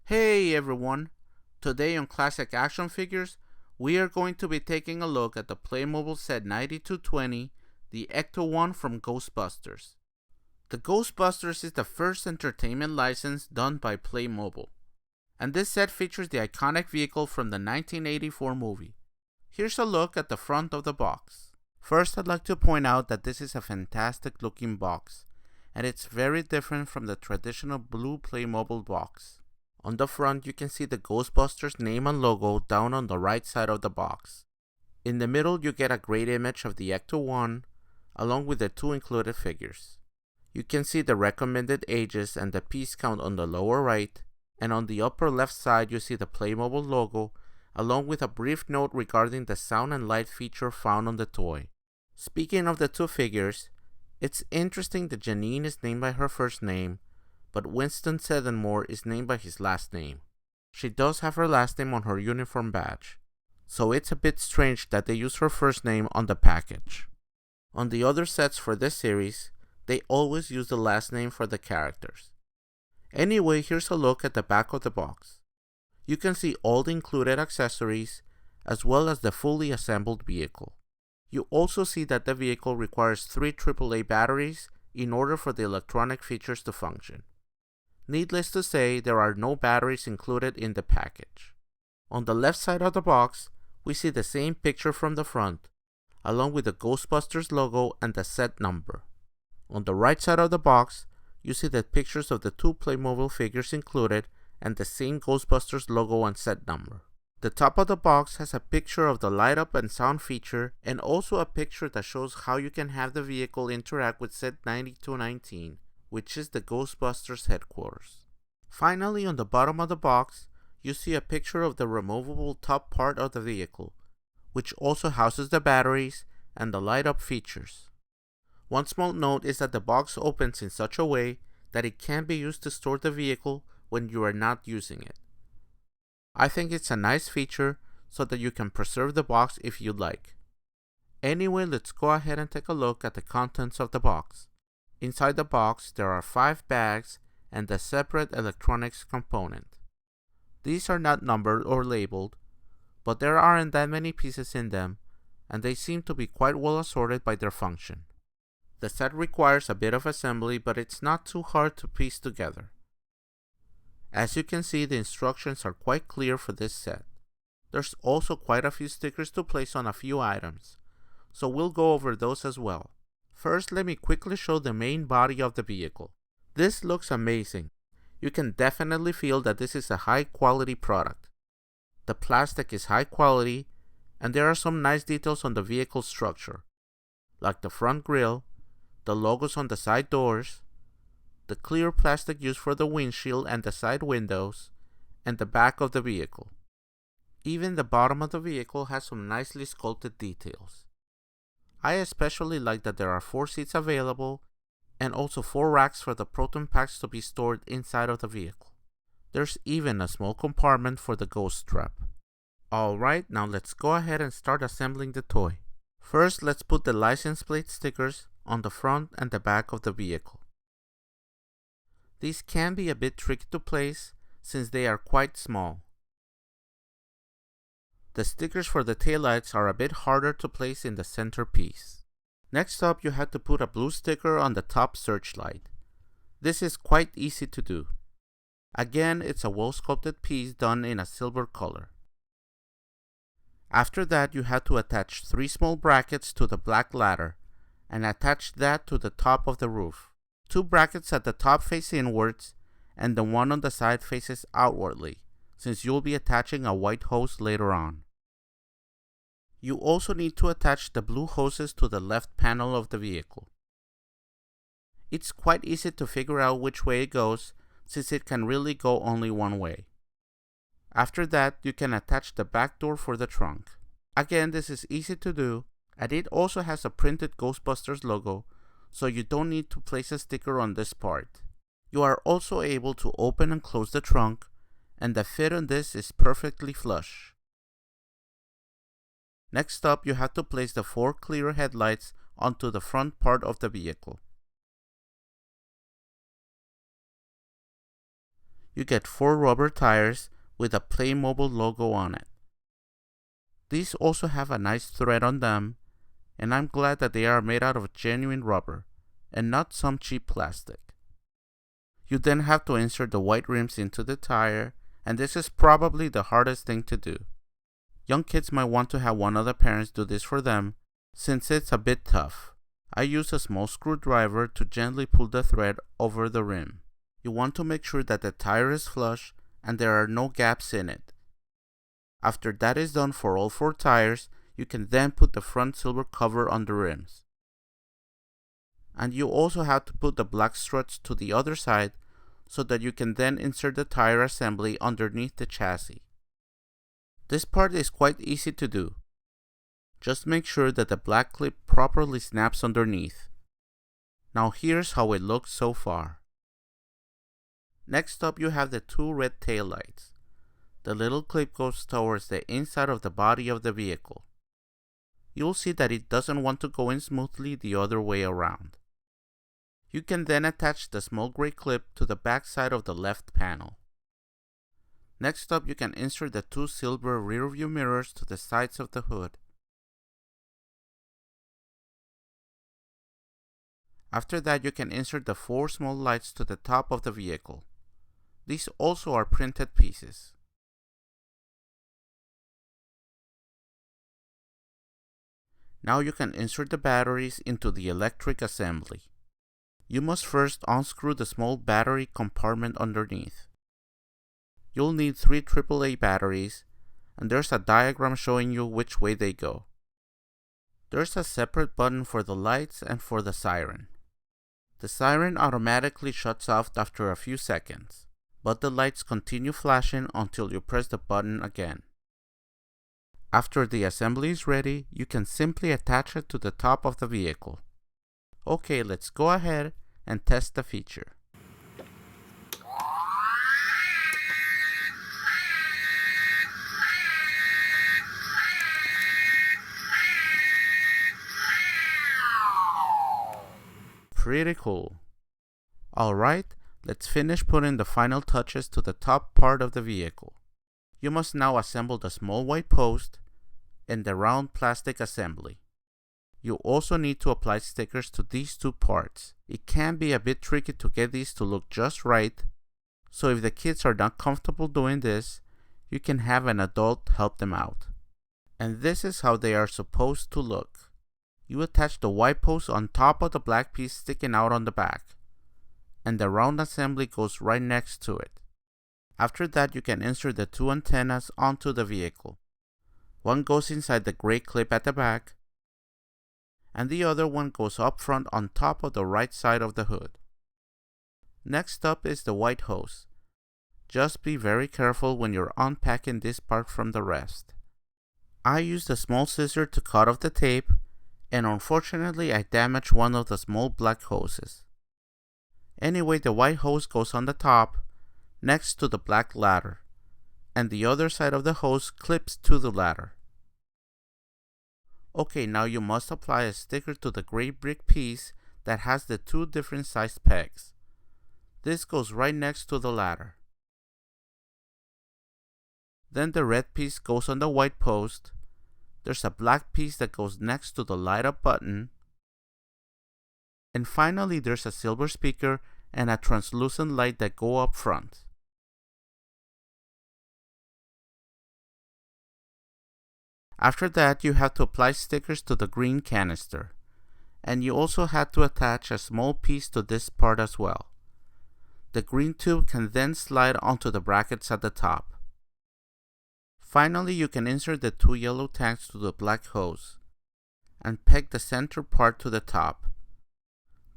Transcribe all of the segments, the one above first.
Hey everyone! Today on Classic Action Figures, we are going to be taking a look at the Playmobil Set 9220, the Ecto one from Ghostbusters. The Ghostbusters is the first entertainment license done by Playmobil, and this set features the iconic vehicle from the 1984 movie. Here's a look at the front of the box. First, I'd like to point out that this is a fantastic looking box, and it's very different from the traditional blue Playmobil box. On the front, you can see the Ghostbusters name and logo down on the right side of the box. In the middle, you get a great image of the Ecto one, along with the two included figures. You can see the recommended ages and the piece count on the lower right, and on the upper left side you see the Playmobil logo, along with a brief note regarding the sound and light feature found on the toy. Speaking of the two figures, it's interesting that Janine is named by her first name, but Winston Seddenmore is named by his last name. She does have her last name on her uniform badge, so it's a bit strange that they use her first name on the package. On the other sets for this series, they always use the last name for the characters. Anyway, here's a look at the back of the box. You can see all the included accessories, as well as the fully assembled vehicle. You also see that the vehicle requires 3 AAA batteries in order for the electronic features to function. Needless to say, there are no batteries included in the package. On the left side of the box, we see the same picture from the front, along with the Ghostbusters logo and the set number. On the right side of the box, you see the pictures of the 2 Playmobil figures included and the same Ghostbusters logo and set number. The top of the box has a picture of the light up and sound feature, and also a picture that shows how you can have the vehicle interact with Set 9219, which is the Ghostbusters headquarters. Finally, on the bottom of the box, you see a picture of the removable top part of the vehicle, which also houses the batteries and the light up features. One small note is that the box opens in such a way that it can be used to store the vehicle when you are not using it. I think it's a nice feature so that you can preserve the box if you'd like. Anyway, let's go ahead and take a look at the contents of the box. Inside the box, there are 5 bags and a separate electronics component. These are not numbered or labeled, but there aren't that many pieces in them, and they seem to be quite well assorted by their function. The set requires a bit of assembly, but it's not too hard to piece together. As you can see, the instructions are quite clear for this set. There's also quite a few stickers to place on a few items, so we'll go over those as well. First, let me quickly show the main body of the vehicle. This looks amazing. You can definitely feel that this is a high quality product. The plastic is high quality, and there are some nice details on the vehicle structure, like the front grille, the logos on the side doors, the clear plastic used for the windshield and the side windows, and the back of the vehicle. Even the bottom of the vehicle has some nicely sculpted details. I especially like that there are 4 seats available, and also 4 racks for the proton packs to be stored inside of the vehicle. There's even a small compartment for the ghost strap. Alright, now let's go ahead and start assembling the toy. First, let's put the license plate stickers on the front and the back of the vehicle. These can be a bit tricky to place since they are quite small. The stickers for the taillights are a bit harder to place in the center piece. Next up, you have to put a blue sticker on the top searchlight. This is quite easy to do. Again, it's a well sculpted piece done in a silver color. After that, you have to attach 3 small brackets to the black ladder and attach that to the top of the roof. 2 brackets at the top face inwards, and the one on the side faces outwardly, since you'll be attaching a white hose later on. You also need to attach the blue hoses to the left panel of the vehicle. It's quite easy to figure out which way it goes, since it can really go only one way. After that, you can attach the back door for the trunk. Again, this is easy to do, and it also has a printed Ghostbusters logo, so you don't need to place a sticker on this part. You are also able to open and close the trunk, and the fit on this is perfectly flush. Next up, you have to place the 4 clear headlights onto the front part of the vehicle. you get 4 rubber tires with a Playmobil logo on it. These also have a nice thread on them, and I'm glad that they are made out of genuine rubber and not some cheap plastic. You then have to insert the white rims into the tire, and this is probably the hardest thing to do. Young kids might want to have one of the parents do this for them, since it's a bit tough. I use a small screwdriver to gently pull the thread over the rim. You want to make sure that the tire is flush and there are no gaps in it. After that is done for all 4 tires, you can then put the front silver cover on the rims. And you also have to put the black struts to the other side so that you can then insert the tire assembly underneath the chassis. This part is quite easy to do. Just make sure that the black clip properly snaps underneath. Now here's how it looks so far. Next up, you have the 2 red tail lights. The little clip goes towards the inside of the body of the vehicle. You'll see that it doesn't want to go in smoothly the other way around. You can then attach the small gray clip to the back side of the left panel. Next up, you can insert the 2 silver rear view mirrors to the sides of the hood. After that, you can insert the 4 small lights to the top of the vehicle. These also are printed pieces. Now you can insert the batteries into the electric assembly. You must first unscrew the small battery compartment underneath. You'll need 3 AAA batteries, and there's a diagram showing you which way they go. There's a separate button for the lights and for the siren. The siren automatically shuts off after a few seconds, but the lights continue flashing until you press the button again. After the assembly is ready, you can simply attach it to the top of the vehicle. Okay, let's go ahead and test the feature. Pretty cool. Alright, let's finish putting the final touches to the top part of the vehicle. You must now assemble the small white post and the round plastic assembly. You also need to apply stickers to these 2 parts. It can be a bit tricky to get these to look just right, so if the kids are not comfortable doing this, you can have an adult help them out. And this is how they are supposed to look. You attach the white post on top of the black piece sticking out on the back, and the round assembly goes right next to it. After that, you can insert the 2 antennas onto the vehicle. One goes inside the gray clip at the back, and the other one goes up front on top of the right side of the hood. Next up is the white hose. Just be very careful when you're unpacking this part from the rest. I used a small scissor to cut off the tape, and unfortunately I damaged one of the small black hoses. Anyway, the white hose goes on the top, next to the black ladder, and the other side of the hose clips to the ladder. Okay, now you must apply a sticker to the gray brick piece that has the 2 different sized pegs. This goes right next to the ladder. Then the red piece goes on the white post. There's a black piece that goes next to the light up button. And finally, there's a silver speaker and a translucent light that go up front. After that, you have to apply stickers to the green canister. And you also have to attach a small piece to this part as well. The green tube can then slide onto the brackets at the top. Finally, you can insert the 2 yellow tanks to the black hose and peg the center part to the top.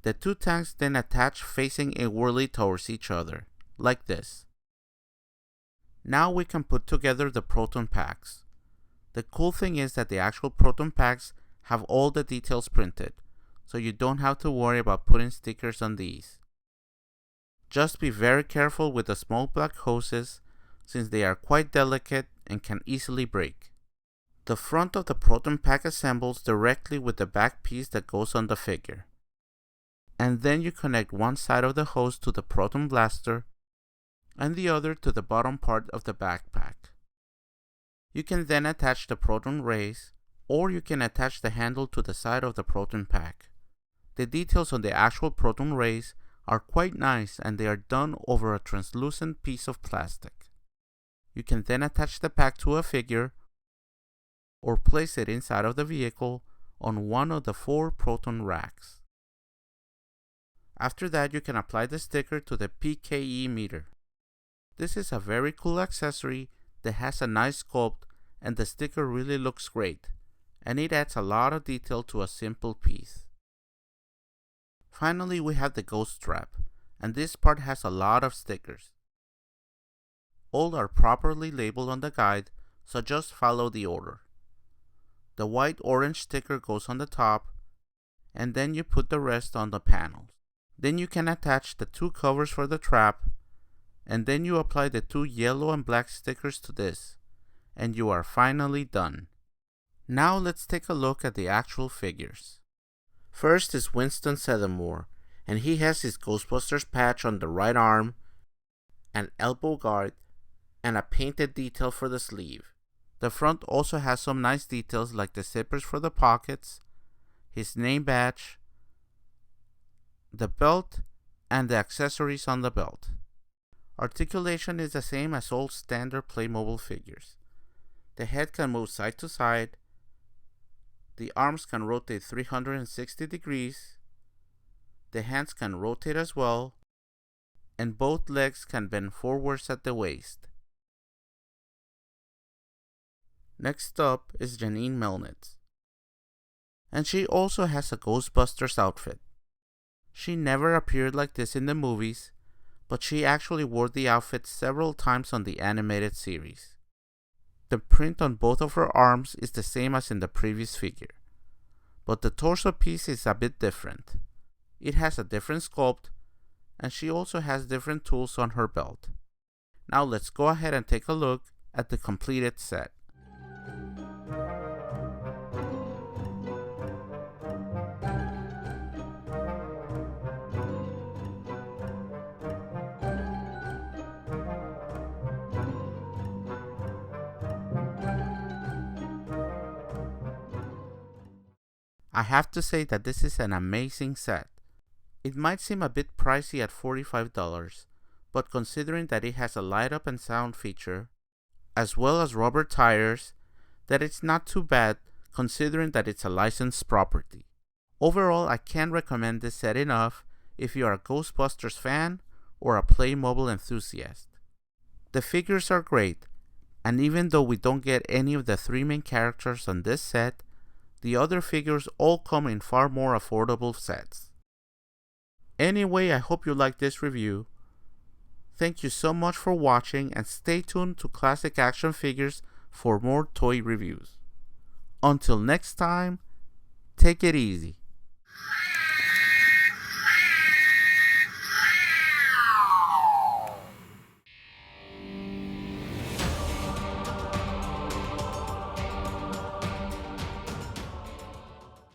The 2 tanks then attach facing inwardly towards each other, like this. Now we can put together the proton packs. The cool thing is that the actual proton packs have all the details printed, so you don't have to worry about putting stickers on these. Just be very careful with the small black hoses, since they are quite delicate and can easily break. The front of the proton pack assembles directly with the back piece that goes on the figure. And then you connect one side of the hose to the proton blaster, and the other to the bottom part of the backpack. You can then attach the proton rays, or you can attach the handle to the side of the proton pack. The details on the actual proton rays are quite nice, and they are done over a translucent piece of plastic. You can then attach the pack to a figure or place it inside of the vehicle on one of the 4 proton racks. After that, you can apply the sticker to the PKE meter. This is a very cool accessory that has a nice sculpt, and the sticker really looks great, and it adds a lot of detail to a simple piece. Finally, we have the ghost strap, and this part has a lot of stickers. All are properly labeled on the guide, so just follow the order. The white-orange sticker goes on the top, and then you put the rest on the panels. Then you can attach the 2 covers for the trap, and then you apply the 2 yellow and black stickers to this, and you are finally done. Now let's take a look at the actual figures. First is Winston Sedamore, and he has his Ghostbusters patch on the right arm, an elbow guard, and a painted detail for the sleeve. The front also has some nice details like the zippers for the pockets, his name badge, the belt, and the accessories on the belt. Articulation is the same as all standard Playmobil figures. The head can move side to side, the arms can rotate 360 degrees, the hands can rotate as well, and both legs can bend forwards at the waist. Next up is Janine Melnitz, and she also has a Ghostbusters outfit. She never appeared like this in the movies, but she actually wore the outfit several times on the animated series. The print on both of her arms is the same as in the previous figure, but the torso piece is a bit different. It has a different sculpt, and she also has different tools on her belt. Now let's go ahead and take a look at the completed set. I have to say that this is an amazing set. It might seem a bit pricey at $45, but considering that it has a light up and sound feature, as well as rubber tires, that it's not too bad considering that it's a licensed property. Overall, I can't recommend this set enough if you are a Ghostbusters fan or a Playmobil enthusiast. The figures are great, and even though we don't get any of the 3 main characters on this set, the other figures all come in far more affordable sets. Anyway, I hope you liked this review. Thank you so much for watching, and stay tuned to Classic Action Figures for more toy reviews. Until next time, take it easy.